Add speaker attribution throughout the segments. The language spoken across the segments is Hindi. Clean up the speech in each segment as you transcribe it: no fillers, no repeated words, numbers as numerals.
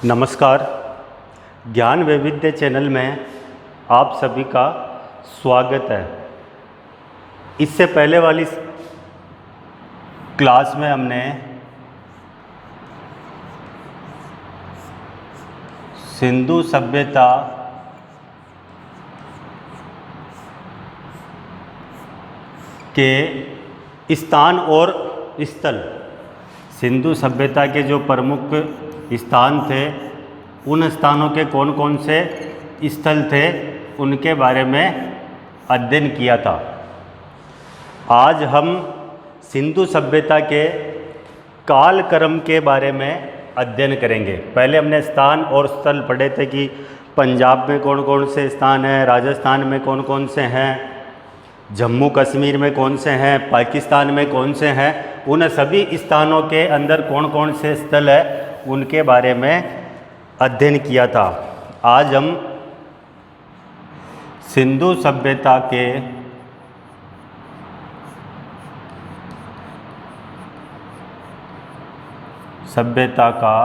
Speaker 1: नमस्कार। ज्ञान वैविध्य चैनल में आप सभी का स्वागत है। इससे पहले वाली क्लास में हमने सिंधु सभ्यता के स्थान और स्थल, सिंधु सभ्यता के जो प्रमुख स्थान थे उन स्थानों के कौन कौन से स्थल थे उनके बारे में अध्ययन किया था। आज हम सिंधु सभ्यता के कालक्रम के बारे में अध्ययन करेंगे। पहले हमने स्थान और स्थल पढ़े थे कि पंजाब में कौन कौन से स्थान हैं, राजस्थान में कौन कौन से हैं, जम्मू कश्मीर में कौन से हैं, पाकिस्तान में कौन से हैं। उन सभी स्थानों के अंदर कौन कौन से स्थल है उनके बारे में अध्ययन किया था। आज हम सिंधु सभ्यता के सभ्यता का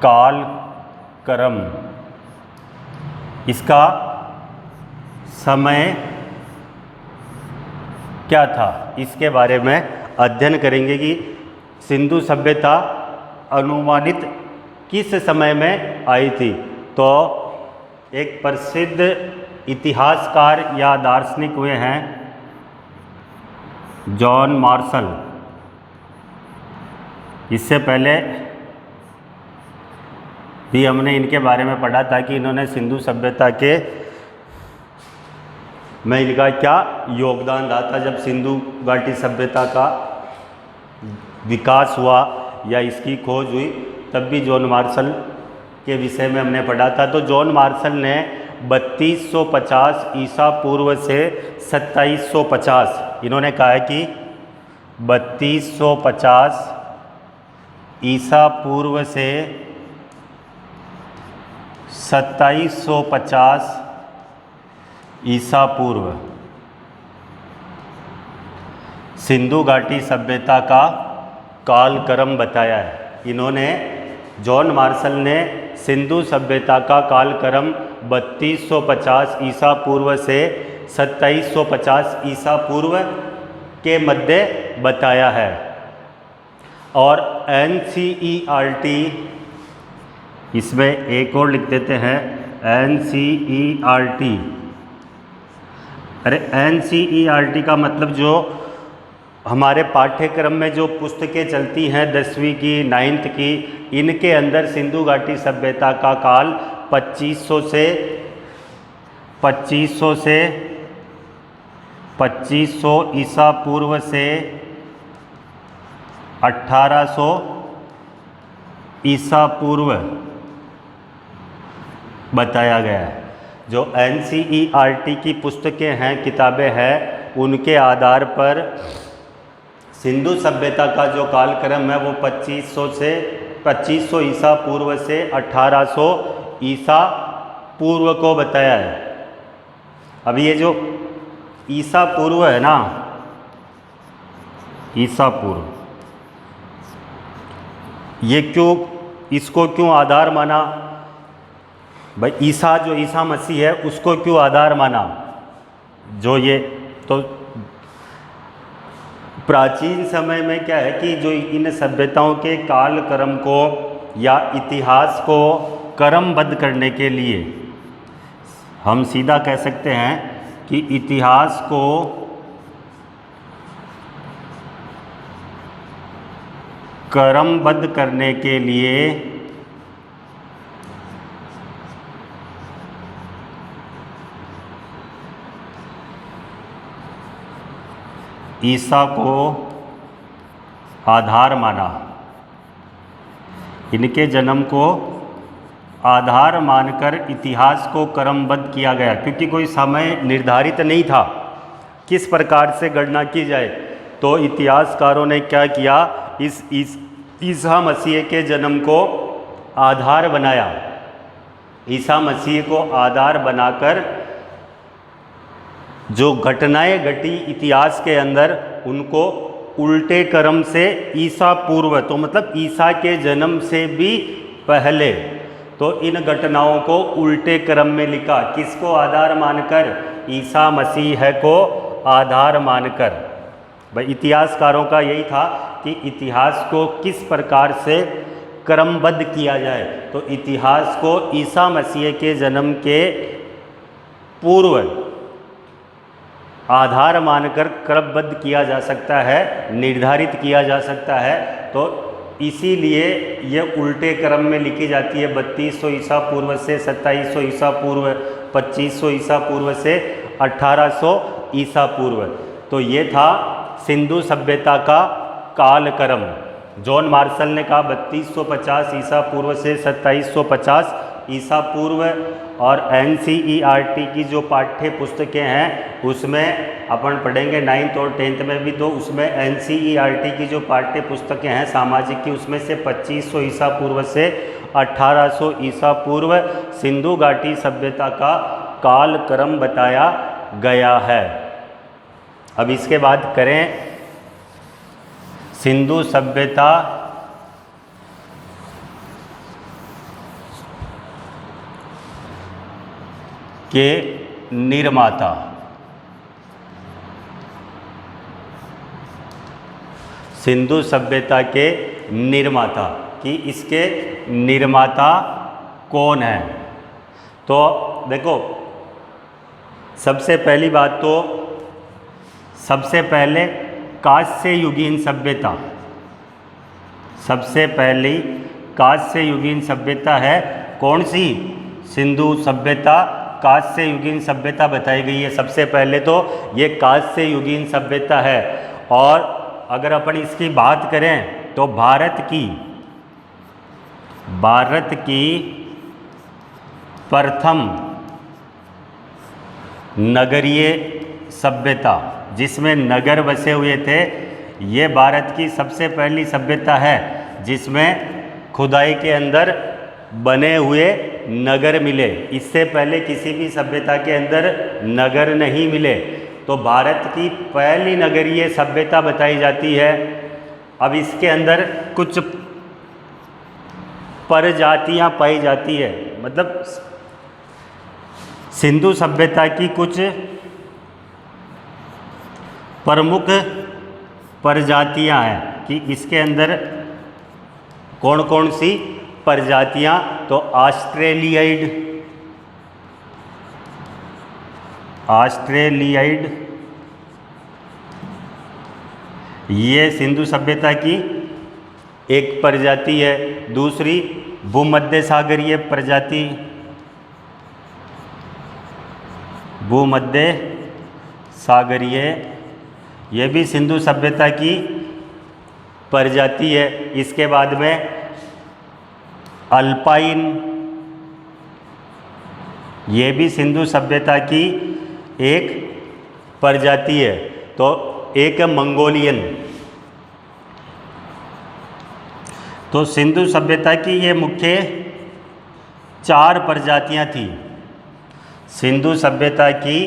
Speaker 1: कालक्रम, इसका समय क्या था, इसके बारे में अध्ययन करेंगे कि सिंधु सभ्यता अनुमानित किस समय में आई थी। तो एक प्रसिद्ध इतिहासकार या दार्शनिक हुए हैं जॉन मार्शल। इससे पहले भी हमने इनके बारे में पढ़ा था कि इन्होंने सिंधु सभ्यता के में इनका क्या योगदान रहा था। जब सिंधु घाटी सभ्यता का विकास हुआ या इसकी खोज हुई तब भी जॉन मार्शल के विषय में हमने पढ़ा था। तो जॉन मार्शल ने 3250 ईसा पूर्व से 2750, इन्होंने कहा है कि 3250 ईसा पूर्व से 2750 ईसा पूर्व सिंधु घाटी सभ्यता का कालक्रम बताया है। इन्होंने जॉन मार्शल ने सिंधु सभ्यता का कालक्रम 3250 ईसा पूर्व से 2750 ईसा पूर्व के मध्य बताया है। और NCERT, इसमें एक और लिख देते हैं NCERT। अरे NCERT का मतलब जो हमारे पाठ्यक्रम में जो पुस्तकें चलती हैं 10वीं की 9th की, इनके अंदर सिंधु घाटी सभ्यता का काल 2500 से 2500 ईसा पूर्व से 1800 ईसा पूर्व बताया गया है। जो NCERT की पुस्तकें हैं, किताबें हैं, उनके आधार पर सिंधु सभ्यता का जो कालक्रम है वो 2500 ईसा पूर्व से 1800 ईसा पूर्व को बताया है। अब ये जो ईसा पूर्व है ना, ईसा पूर्व, ये क्यों, इसको क्यों आधार माना भाई? ईसा जो ईसा मसीह है उसको क्यों आधार माना? जो ये तो प्राचीन समय में क्या है कि जो इन सभ्यताओं के कालक्रम को या इतिहास को क्रमबद्ध करने के लिए हम सीधा कह सकते हैं कि इतिहास को क्रमबद्ध करने के लिए ईसा को आधार माना। इनके जन्म को आधार मानकर इतिहास को क्रमबद्ध किया गया, क्योंकि कोई समय निर्धारित नहीं था किस प्रकार से गणना की जाए। तो इतिहासकारों ने क्या किया, इस ईसा मसीह के जन्म को आधार बनाया। ईसा मसीह को आधार बनाकर जो घटनाएं घटी इतिहास के अंदर उनको उल्टे क्रम से ईसा पूर्व, तो मतलब ईसा के जन्म से भी पहले, तो इन घटनाओं को उल्टे क्रम में लिखा। किसको आधार मानकर? ईसा मसीह को आधार मानकर। भाई इतिहासकारों का यही था कि इतिहास को किस प्रकार से क्रमबद्ध किया जाए। तो इतिहास को ईसा मसीह के जन्म के पूर्व आधार मानकर क्रमबद्ध किया जा सकता है, निर्धारित किया जा सकता है। तो इसीलिए ये उल्टे क्रम में लिखी जाती है। 3200 ईसा पूर्व से 2700 ईसा पूर्व, 2500 ईसा पूर्व से 1800 ईसा पूर्व। तो ये था सिंधु सभ्यता का कालक्रम। जॉन मार्शल ने कहा 3250 ईसा पूर्व से 2750 ईसा पूर्व। और NCERT की जो पाठ्य पुस्तकें हैं उसमें अपन पढ़ेंगे 9th और 10th में भी, तो उसमें NCERT की जो पाठ्य पुस्तकें हैं सामाजिक की, उसमें से 2500 ईसा पूर्व से 1800 ईसा पूर्व सिंधु घाटी सभ्यता का कालक्रम बताया गया है। अब इसके बाद करें सिंधु सभ्यता के निर्माता। सिंधु सभ्यता के निर्माता, कि इसके निर्माता कौन है। तो देखो, सबसे पहली बात तो सबसे पहले कांस्य युगीन सभ्यता, सबसे पहली कांस्य युगीन सभ्यता है कौन सी? सिंधु सभ्यता कांस्य युगीन सभ्यता बताई गई है। सबसे पहले तो ये कांस्य युगीन सभ्यता है। और अगर अपन इसकी बात करें तो भारत की प्रथम नगरीय सभ्यता, जिसमें नगर बसे हुए थे, ये भारत की सबसे पहली सभ्यता है जिसमें खुदाई के अंदर बने हुए नगर मिले। इससे पहले किसी भी सभ्यता के अंदर नगर नहीं मिले। तो भारत की पहली नगरीय सभ्यता बताई जाती है। अब इसके अंदर कुछ प्रजातियां पाई जाती है, मतलब सिंधु सभ्यता की कुछ प्रमुख प्रजातियां हैं कि इसके अंदर कौन कौन सी प्रजातियां। तो ऑस्ट्रेलियाइड ये सिंधु सभ्यता की एक प्रजाति है। दूसरी भूमध्य सागरीय प्रजाति, भूमध्य सागरीय, ये भी सिंधु सभ्यता की प्रजाति है। इसके बाद में अल्पाइन, ये भी सिंधु सभ्यता की एक प्रजाति है। तो एक मंगोलियन। तो सिंधु सभ्यता की ये मुख्य 4 प्रजातियां थी। सिंधु सभ्यता की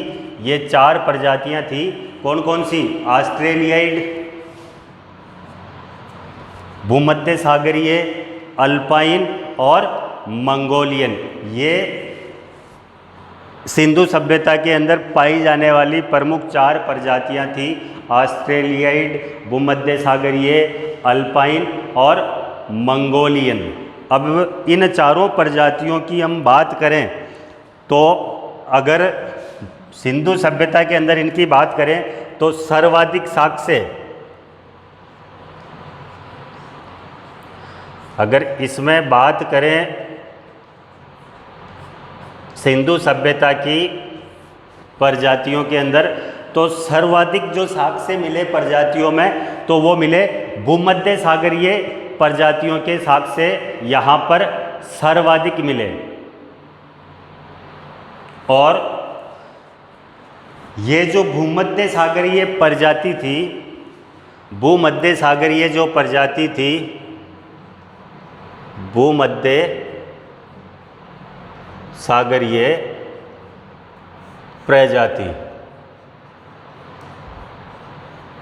Speaker 1: ये 4 प्रजातियां थी। कौन कौन सी? ऑस्ट्रेलियाइड, भूमध्य सागरीय, अल्पाइन और मंगोलियन। ये सिंधु सभ्यता के अंदर पाई जाने वाली प्रमुख 4 प्रजातियां थी। ऑस्ट्रेलियाइड, भूमध्य सागरीय, अल्पाइन और मंगोलियन। अब इन चारों प्रजातियों की हम बात करें तो अगर सिंधु सभ्यता के अंदर इनकी बात करें तो सर्वाधिक साक्ष्य, अगर इसमें बात करें सिंधु सभ्यता की प्रजातियों के अंदर, तो सर्वाधिक जो साक्ष्य मिले प्रजातियों में तो वो मिले भूमध्य सागरीय प्रजातियों के साक्ष्य यहाँ पर सर्वाधिक मिले। और ये जो भूमध्य सागरीय प्रजाति थी, भूमध्य सागरीय जो प्रजाति थी, भूमध्य सागरीय प्रजाति,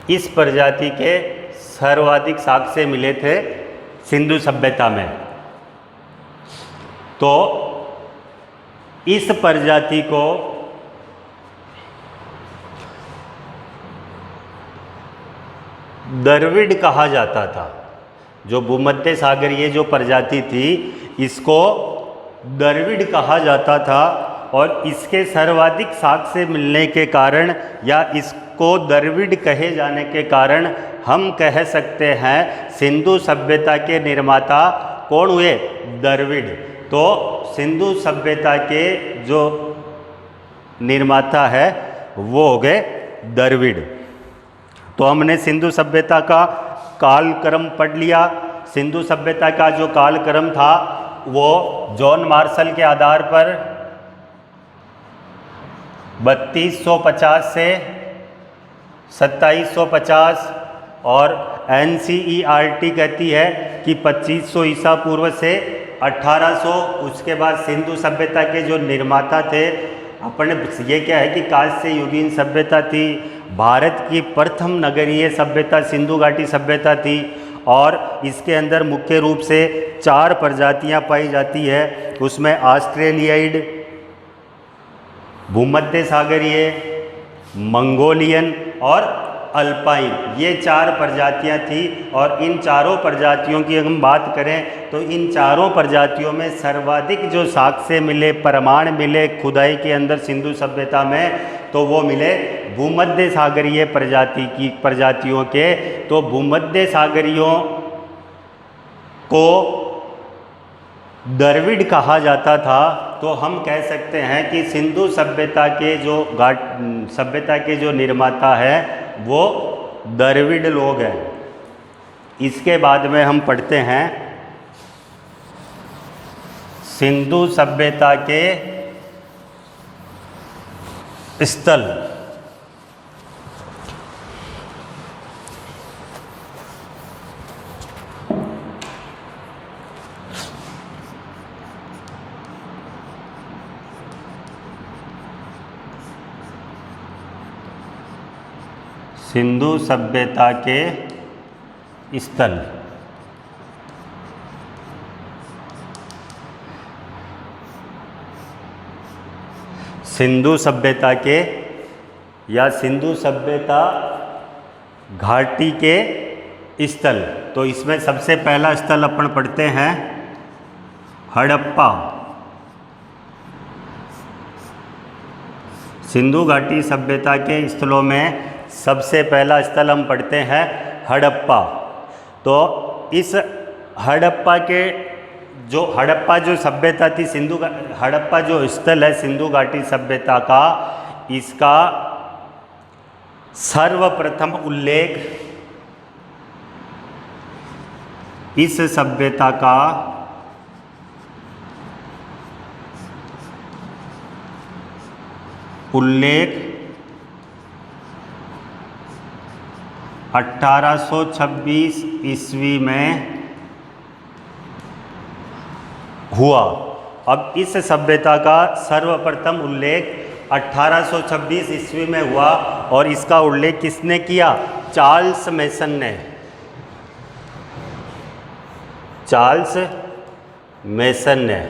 Speaker 1: इस प्रजाति के सर्वाधिक साक्ष्य मिले थे सिंधु सभ्यता में। तो इस प्रजाति को द्रविड़ कहा जाता था। जो भूमध्य सागरीय जो प्रजाति थी इसको द्रविड़ कहा जाता था, और इसके सर्वाधिक साक्ष्य मिलने के कारण या इसको द्रविड़ कहे जाने के कारण हम कह सकते हैं सिंधु सभ्यता के निर्माता कौन हुए? द्रविड़। तो सिंधु सभ्यता के जो निर्माता है वो हो गए द्रविड़। तो हमने सिंधु सभ्यता का कालक्रम पढ़ लिया। सिंधु सभ्यता का जो कालक्रम था वो जॉन मार्शल के आधार पर 3250 से 2750 और NCERT कहती है कि 2500 ईसा पूर्व से 1800। उसके बाद सिंधु सभ्यता के जो निर्माता थे, अपने ये क्या है कि कांस्य युगीन सभ्यता थी। भारत की प्रथम नगरीय सभ्यता सिंधु घाटी सभ्यता थी, और इसके अंदर मुख्य रूप से 4 प्रजातियां पाई जाती है। उसमें ऑस्ट्रेलियाइड, भूमध्य सागरीय, मंगोलियन और अल्पाइन, ये 4 प्रजातियां थी। और इन चारों प्रजातियों की हम बात करें तो इन चारों प्रजातियों में सर्वाधिक जो साक्ष्य मिले, प्रमाण मिले खुदाई के अंदर सिंधु सभ्यता में, तो वो मिले भूमध्य सागरीय प्रजातियों के। तो भूमध्य सागरीयों को द्रविड़ कहा जाता था। तो हम कह सकते हैं कि सिंधु सभ्यता के जो निर्माता है वो द्रविड़ लोग हैं। इसके बाद में हम पढ़ते हैं सिंधु सभ्यता के स्थल। सिंधु सभ्यता के स्थल। सिंधु सभ्यता के या सिंधु सभ्यता घाटी के स्थल। तो इसमें सबसे पहला स्थल अपन पढ़ते हैं हड़प्पा। सिंधु घाटी सभ्यता के स्थलों में सबसे पहला स्थल हम पढ़ते हैं हड़प्पा। तो इस हड़प्पा जो सभ्यता थी, हड़प्पा जो स्थल है सिंधु घाटी सभ्यता का, इसका सर्वप्रथम उल्लेख इस सभ्यता का उल्लेख 1826 ईस्वी में हुआ। अब इस सभ्यता का सर्वप्रथम उल्लेख 1826 ईस्वी में हुआ, और इसका उल्लेख किसने किया? चार्ल्स मेसन ने। चार्ल्स मेसन ने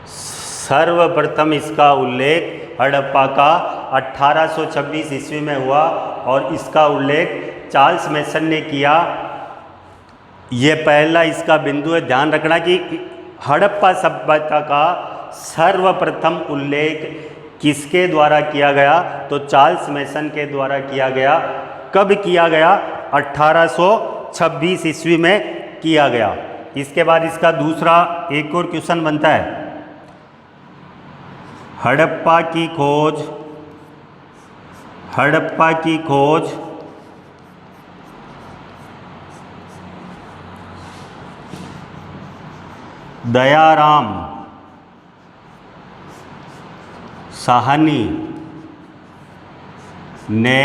Speaker 1: सर्वप्रथम इसका उल्लेख हड़प्पा का 1826 ईस्वी में हुआ, और इसका उल्लेख चार्ल्स मेसन ने किया। ये पहला इसका बिंदु है, ध्यान रखना कि हड़प्पा सभ्यता का सर्वप्रथम उल्लेख किसके द्वारा किया गया? तो चार्ल्स मेसन के द्वारा किया गया। कब किया गया? 1826 ईस्वी में किया गया। इसके बाद इसका दूसरा एक और क्वेश्चन बनता है, हड़प्पा की खोज दयाराम साहनी ने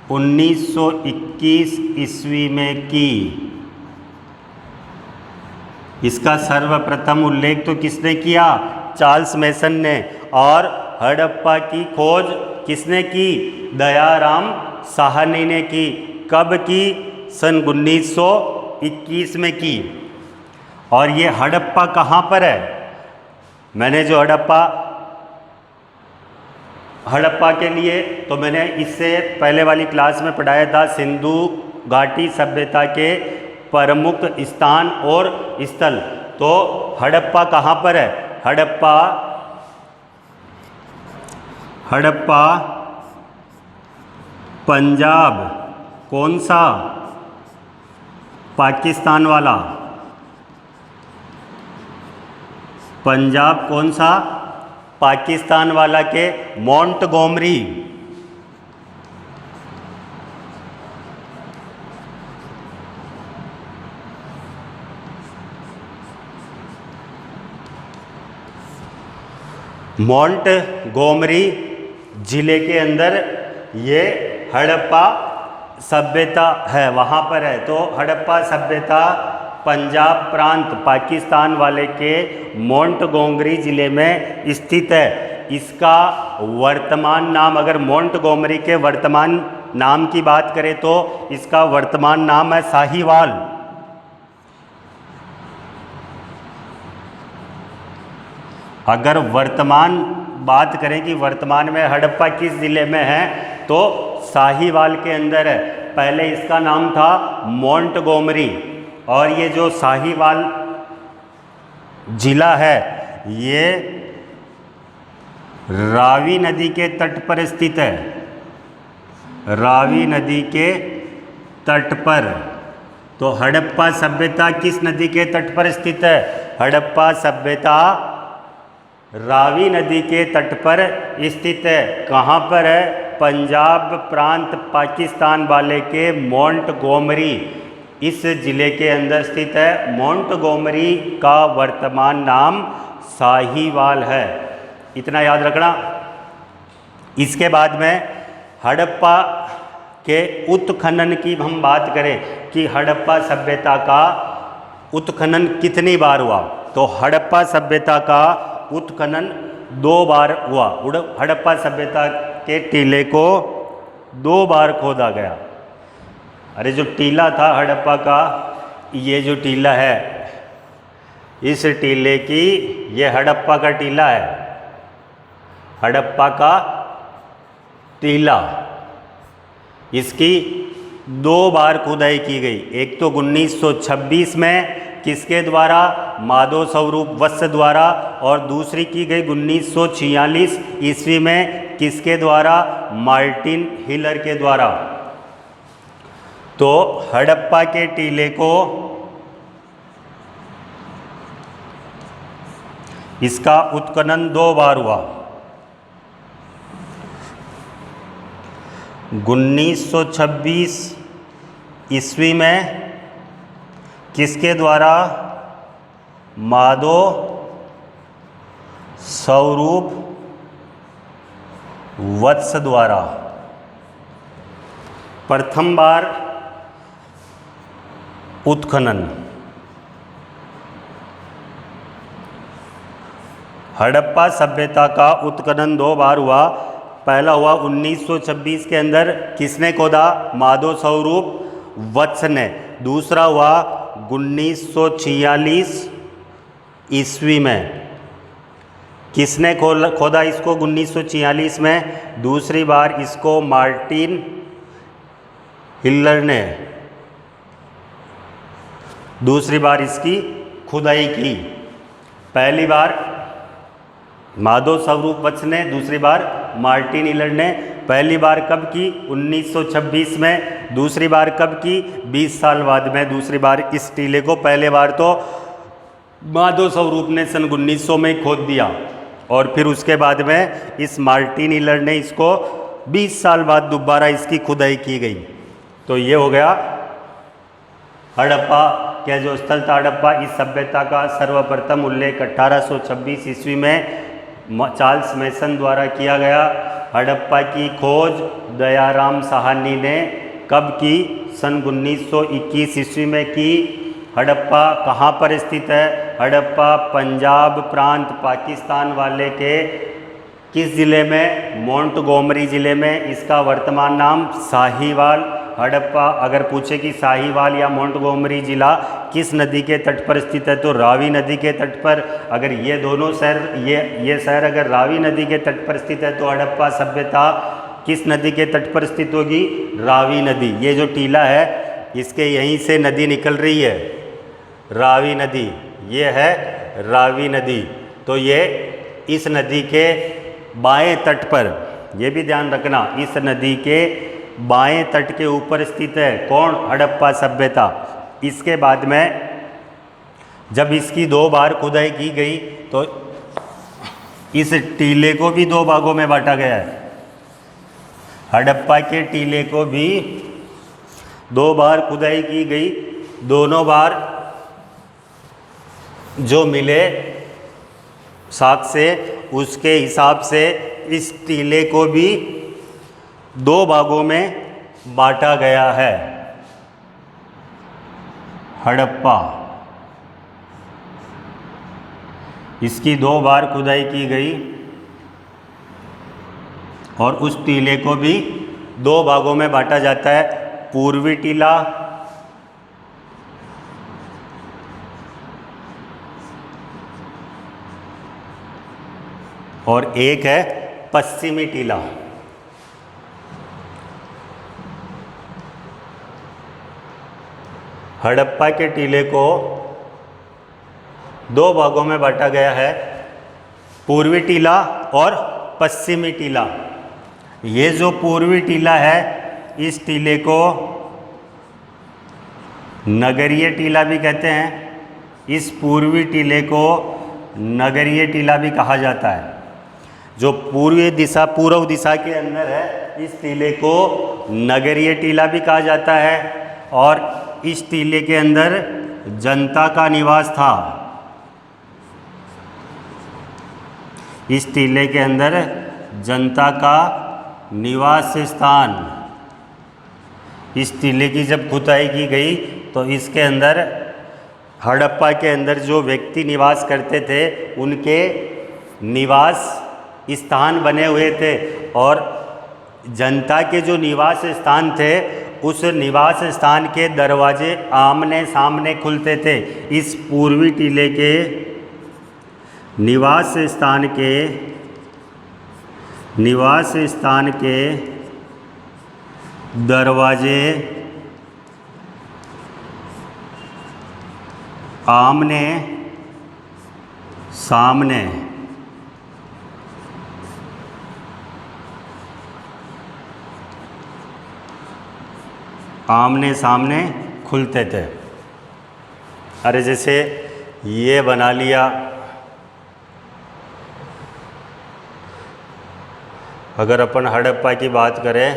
Speaker 1: 1921 ईस्वी में की। इसका सर्वप्रथम उल्लेख तो किसने किया? चार्ल्स मेसन ने। और हड़प्पा की खोज किसने की? दयाराम साहनी ने की। कब की? सन 1921 में की। और ये हड़प्पा कहाँ पर है? मैंने जो हड़प्पा के लिए तो मैंने इससे पहले वाली क्लास में पढ़ाया था, सिंधु घाटी सभ्यता के प्रमुख स्थान और स्थल। तो हड़प्पा कहाँ पर है? हड़प्पा पंजाब। कौन सा? पाकिस्तान वाला। पंजाब कौन सा? पाकिस्तान वाला के मोंटगोमरी। मोंटगोमरी जिले के अंदर ये हड़प्पा सभ्यता है, वहाँ पर है। तो हड़प्पा सभ्यता पंजाब प्रांत पाकिस्तान वाले के मोंटगोमरी ज़िले में स्थित है। इसका वर्तमान नाम, अगर मोंटगोमरी के वर्तमान नाम की बात करें तो इसका वर्तमान नाम है साहिवाल। अगर वर्तमान बात करें कि वर्तमान में हड़प्पा किस ज़िले में है तो साहिवाल के अंदर है। पहले इसका नाम था मोंटगोमरी। और ये जो साहिवाल जिला है ये रावी नदी के तट पर स्थित है। रावी नदी के तट पर। तो हड़प्पा सभ्यता किस नदी के तट पर स्थित है? हड़प्पा सभ्यता रावी नदी के तट पर स्थित है। कहाँ पर है? पंजाब प्रांत पाकिस्तान वाले के मोंटगोमरी इस ज़िले के अंदर स्थित है। मोंटगोमरी का वर्तमान नाम साहिवाल है, इतना याद रखना। इसके बाद में हड़प्पा के उत्खनन की हम बात करें कि हड़प्पा सभ्यता का उत्खनन कितनी बार हुआ, तो हड़प्पा सभ्यता का उत्खनन 2 बार हुआ। हड़प्पा सभ्यता के टीले को 2 बार खोदा गया। अरे जो टीला था हड़प्पा का, ये जो टीला है, इस टीले की, ये हड़प्पा का टीला है। हड़प्पा का टीला, इसकी 2 बार खुदाई की गई। एक तो 1926 में किसके द्वारा? माधव स्वरूप वत्स द्वारा। और दूसरी की गई 1946 ईस्वी में किसके द्वारा? मार्टिन हिलर के द्वारा। तो हड़प्पा के टीले को इसका उत्खनन 2 बार हुआ। 1926 ईस्वी में किसके द्वारा? माधव स्वरूप वत्स द्वारा प्रथम बार उत्खनन। हड़प्पा सभ्यता का उत्खनन 2 बार हुआ। पहला हुआ 1926 के अंदर, किसने खोदा? माधव स्वरूप वत्स ने। दूसरा हुआ 1946 ईस्वी में, किसने खोदा इसको? 1946 में। दूसरी बार इसको मार्टिन हिलर ने दूसरी बार इसकी खुदाई की। पहली बार माधव स्वरूप वत्स ने, दूसरी बार मार्टिन हिलर ने। पहली बार कब की? 1926 में। दूसरी बार कब की? 20 साल बाद में दूसरी बार इस टीले को। पहले बार तो माधव स्वरूप ने सन 1900 में खोद दिया और फिर उसके बाद में इस मार्टिन हिलर ने इसको 20 साल बाद दोबारा इसकी खुदाई की गई। तो ये हो गया हड़प्पा का जो स्थल था। हड़प्पा इस सभ्यता का सर्वप्रथम उल्लेख 1826 ईस्वी में चार्ल्स मेसन द्वारा किया गया। हड़प्पा की खोज दयाराम साहनी ने कब की? सन 1921 ईस्वी में की। हड़प्पा कहाँ पर स्थित है? हड़प्पा पंजाब प्रांत पाकिस्तान वाले के किस ज़िले में? मोंटगोमरी ज़िले में। इसका वर्तमान नाम साहिवाल हड़प्पा अगर पूछे कि साहिवाल या मोंटगोमरी जिला किस नदी के तट पर स्थित है, तो रावी नदी के तट पर। अगर ये दोनों शहर ये शहर अगर रावी नदी के तट पर स्थित है तो हड़प्पा सभ्यता किस नदी के तट पर स्थित होगी, रावी नदी। ये जो टीला है इसके यहीं से नदी निकल रही है, रावी नदी, ये है रावी नदी। तो ये इस नदी के बाएं तट पर, ये भी ध्यान रखना, इस नदी के बाएं तट के ऊपर स्थित है कौन, हड़प्पा सभ्यता। इसके बाद में जब इसकी 2 बार खुदाई की गई तो इस टीले को भी 2 भागों में बांटा गया है। हड़प्पा के टीले को भी 2 बार खुदाई की गई, दोनों बार जो मिले साक्ष्य उसके हिसाब से इस टीले को भी 2 भागों में बांटा गया है। हड़प्पा, इसकी 2 बार खुदाई की गई और उस टीले को भी 2 भागों में बांटा जाता है, पूर्वी टीला और एक है पश्चिमी टीला। हड़प्पा के टीले को 2 भागों में बांटा गया है, पूर्वी टीला और पश्चिमी टीला। ये जो पूर्वी टीला है इस टीले को नगरीय टीला भी कहते हैं, इस पूर्वी टीले को नगरीय टीला भी कहा जाता है। जो पूर्वी दिशा, पूर्व दिशा के अंदर है इस टीले को नगरीय टीला भी कहा जाता है। और इस टीले के अंदर जनता का निवास था, इस टीले के अंदर जनता का निवास स्थान। इस टीले की जब खुदाई की गई तो इसके अंदर, हड़प्पा के अंदर जो व्यक्ति निवास करते थे उनके निवास स्थान बने हुए थे और जनता के जो निवास स्थान थे उस निवास स्थान के दरवाजे आमने सामने खुलते थे। इस पूर्वी टीले के निवास स्थान के दरवाजे आमने सामने आमने सामने खुलते थे। अरे जैसे ये बना लिया, अगर अपन हड़प्पा की बात करें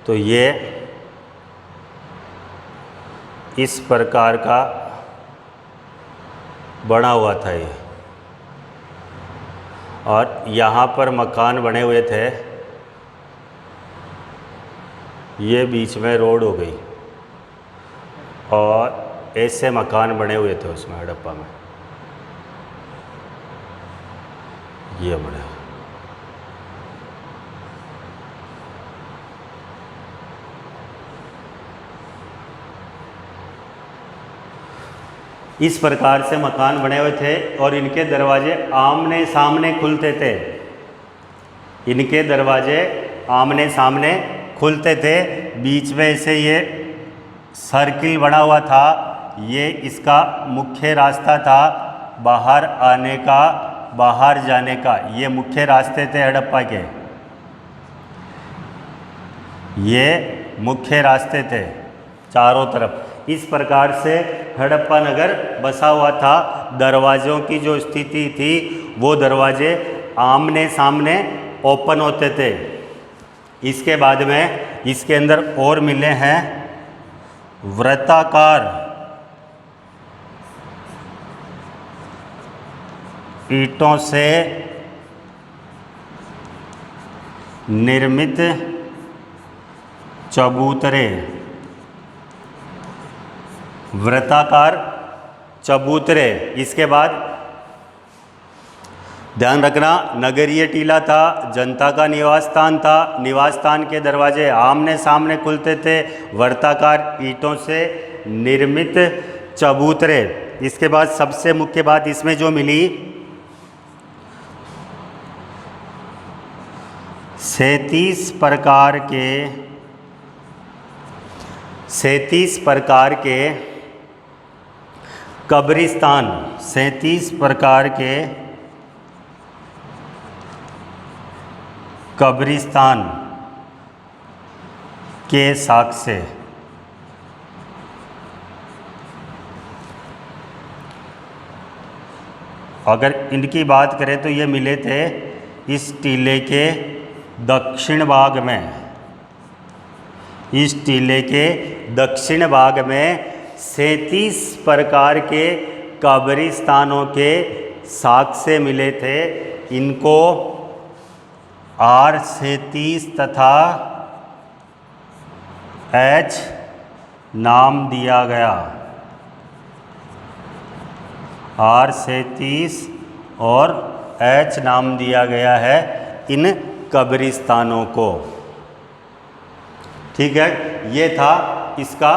Speaker 1: तो ये इस प्रकार का बना हुआ था ये, और यहाँ पर मकान बने हुए थे, ये बीच में रोड हो गई और ऐसे मकान बने हुए थे उसमें हड़प्पा में, ये बने। इस प्रकार से मकान बने हुए थे और इनके दरवाजे आमने सामने खुलते थे, इनके दरवाजे आमने सामने खुलते थे। बीच में से ये सर्किल बना हुआ था, ये इसका मुख्य रास्ता था बाहर आने का, बाहर जाने का। ये मुख्य रास्ते थे हड़प्पा के, ये मुख्य रास्ते थे चारों तरफ। इस प्रकार से हड़प्पा नगर बसा हुआ था। दरवाज़ों की जो स्थिति थी वो दरवाजे आमने सामने ओपन होते थे। इसके बाद में इसके अंदर और मिले हैं वृत्ताकार ईंटों से निर्मित चबूतरे, वृत्ताकार चबूतरे। इसके बाद ध्यान रखना, नगरीय टीला था, जनता का निवास स्थान था। निवास स्थान के दरवाजे आमने सामने खुलते थे, वर्ताकार ईंटों से निर्मित चबूतरे। इसके बाद सबसे मुख्य बात इसमें जो मिली, 37 प्रकार के कब्रिस्तान, 37 प्रकार के कब्रिस्तान के साक्ष्य। अगर इनकी बात करें तो ये मिले थे इस टीले के दक्षिण भाग में। इस टीले के दक्षिण भाग में 37 प्रकार के कब्रिस्तानों के साक्ष्य मिले थे। इनको R37 तथा H नाम दिया गया। R37 और H नाम दिया गया है इन कब्रिस्तानों को। ठीक है, ये था इसका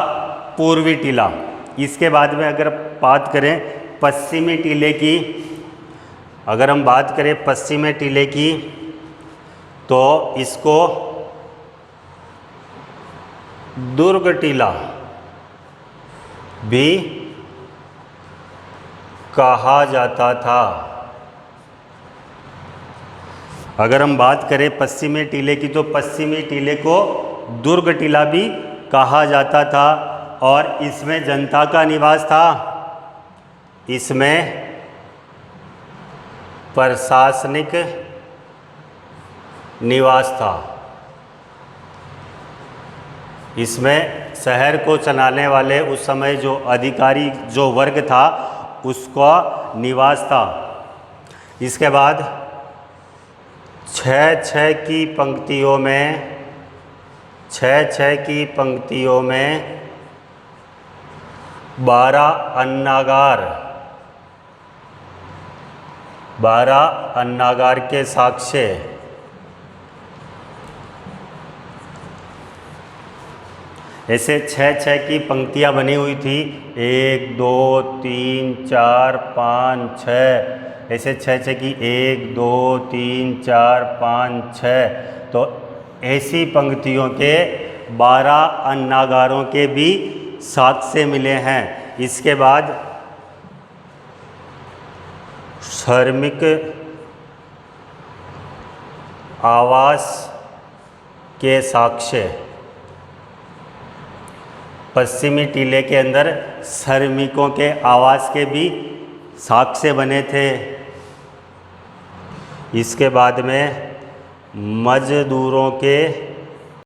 Speaker 1: पूर्वी टीला। इसके बाद में अगर बात करें पश्चिमी टीले की, अगर हम बात करें पश्चिमी टीले की, तो इसको दुर्ग टीला भी कहा जाता था। अगर हम बात करें पश्चिमी टीले की, तो पश्चिमी टीले को दुर्ग टीला भी कहा जाता था। और इसमें जनता का निवास था, इसमें प्रशासनिक निवास था, इसमें शहर को चलाने वाले उस समय जो अधिकारी जो वर्ग था उसका निवास था। इसके बाद 6-6 की पंक्तियों में 6-6 की पंक्तियों में 12 अन्नागार के साक्ष्य। ऐसे 6-6 की पंक्तियाँ बनी हुई थी, 1 2 3 4 5 6, ऐसे 6-6 की 1 2 3 4 5 6। तो ऐसी पंक्तियों के 12 अन्नागारों के भी साक्ष्य मिले हैं। इसके बाद श्रमिक आवास के साक्ष्य। पश्चिमी टीले के अंदर श्रमिकों के आवास के भी साक्ष्य बने थे। इसके बाद में मजदूरों के